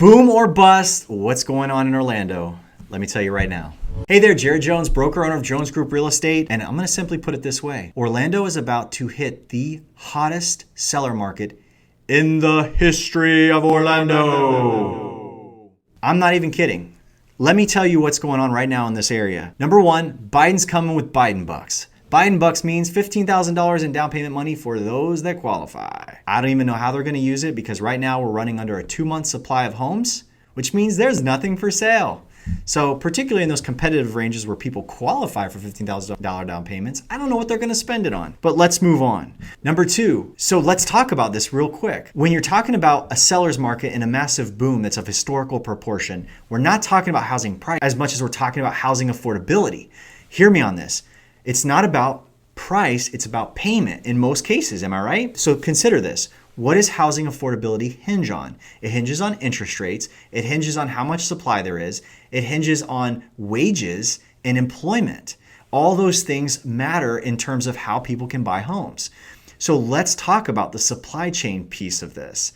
Boom or bust, what's going on in Orlando? Let me tell you right now. Hey there, Jared Jones, broker owner of Jones Group Real Estate, and I'm going to simply put it this way. Orlando is about to hit the hottest seller market in the history of Orlando. I'm not even kidding. Let me tell you what's going on right now in this area. Number one, Biden's coming with Biden bucks. Biden bucks means $15,000 in down payment money for those that qualify. I don't even know how they're going to use it because right now we're running under a 2-month supply of homes, which means there's nothing for sale. So particularly in those competitive ranges where people qualify for $15,000 down payments, I don't know what they're going to spend it on. But let's move on. Number two, so let's talk about this real quick. When you're talking about a seller's market and a massive boom that's of historical proportion, we're not talking about housing price as much as we're talking about housing affordability. Hear me on this. It's not about price, it's about payment in most cases, am I right? So consider this. What does housing affordability hinge on? It hinges on interest rates, it hinges on how much supply there is, it hinges on wages and employment. All those things matter in terms of how people can buy homes. So let's talk about the supply chain piece of this.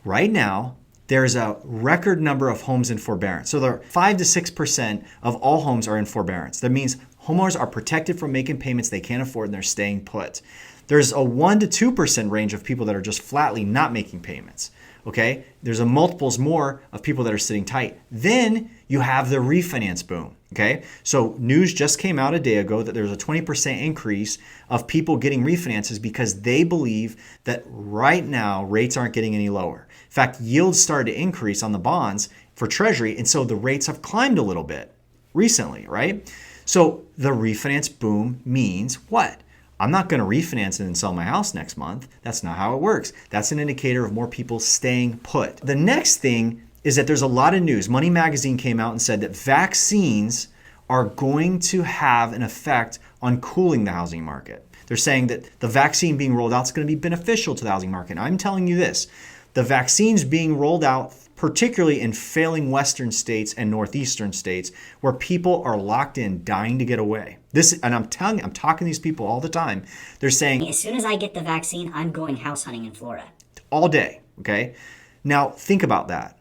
Right now, there's a record number of homes in forbearance. So there are 5 to 6% of all homes are in forbearance. That means homeowners are protected from making payments they can't afford and they're staying put. There's a 1 to 2% range of people that are just flatly not making payments. Okay? There's a multiples more of people that are sitting tight. Then you have the refinance boom. Okay? So news just came out a day ago that there's a 20% increase of people getting refinances because they believe that right now rates aren't getting any lower. In fact, yields started to increase on the bonds for Treasury, and so the rates have climbed a little bit recently, right? So the refinance boom means what? I'm not going to refinance and then sell my house next month. That's not how it works. That's an indicator of more people staying put. The next thing is that there's a lot of news. Money Magazine came out and said that vaccines are going to have an effect on cooling the housing market. They're saying that the vaccine being rolled out is going to be beneficial to the housing market. And I'm telling you this, the vaccines being rolled out, particularly in failing Western states and Northeastern states where people are locked in, dying to get away. And I'm talking to these people all the time. They're saying, as soon as I get the vaccine, I'm going house hunting in Florida. All day, okay? Now, think about that.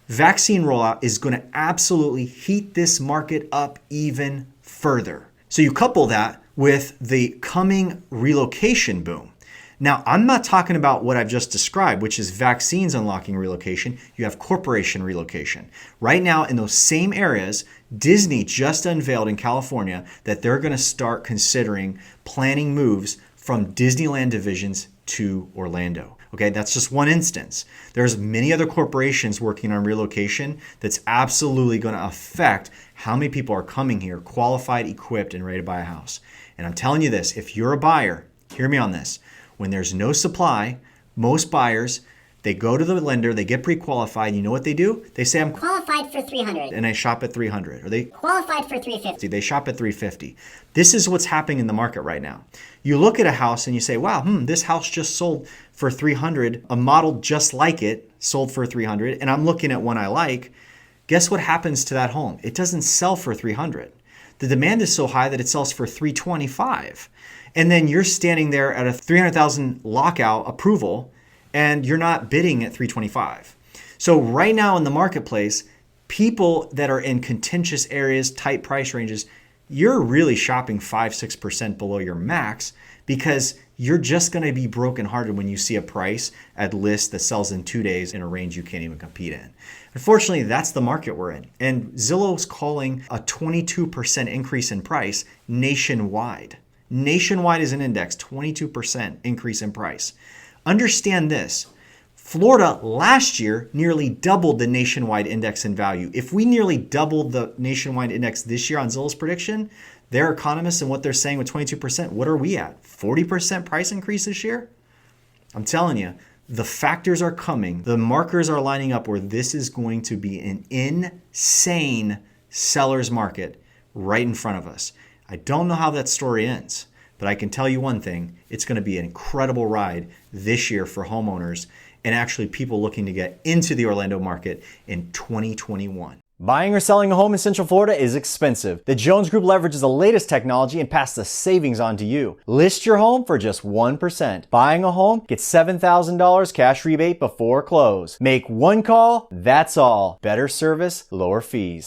Vaccine rollout is going to absolutely heat this market up even further. So you couple that with the coming relocation boom. Now, I'm not talking about what I've just described, which is vaccines unlocking relocation. You have corporation relocation. Right now, in those same areas, Disney just unveiled in California that they're going to start considering planning moves from Disneyland divisions to Orlando. Okay, that's just one instance. There's many other corporations working on relocation that's absolutely going to affect how many people are coming here, qualified, equipped, and ready to buy a house. And I'm telling you this, if you're a buyer, hear me on this. When there's no supply, most buyers, they go to the lender, they get pre-qualified. You know what they do? They say, I'm Qualified for 300. and I shop at 300. Or they Qualified for 350. They shop at 350. This is what's happening in the market right now. You look at a house and you say, wow, this house just sold for 300. A model just like it sold for 300. And I'm looking at one I like. Guess what happens to that home? It doesn't sell for 300. The demand is so high that it sells for 325. And then you're standing there at a 300,000 lockout approval and you're not bidding at 325. So right now in the marketplace, people that are in contentious areas, tight price ranges, you're really shopping 5-6% below your max because you're just going to be brokenhearted when you see a price at list that sells in 2 days in a range you can't even compete in. Unfortunately, that's the market we're in. And Zillow's calling a 22% increase in price nationwide. Nationwide is an index, 22% increase in price. Understand this. Florida last year nearly doubled the nationwide index in value. If we nearly doubled the nationwide index this year on Zillow's prediction, their economists and what they're saying with 22%, what are we at? 40% price increase this year? I'm telling you, the factors are coming. The markers are lining up where this is going to be an insane seller's market right in front of us. I don't know how that story ends, but I can tell you one thing. It's going to be an incredible ride this year for homeowners and actually people looking to get into the Orlando market in 2021. Buying or selling a home in Central Florida is expensive. The Jones Group leverages the latest technology and passes the savings on to you. List your home for just 1%. Buying a home, get $7,000 cash rebate before close. Make one call, that's all. Better service, lower fees.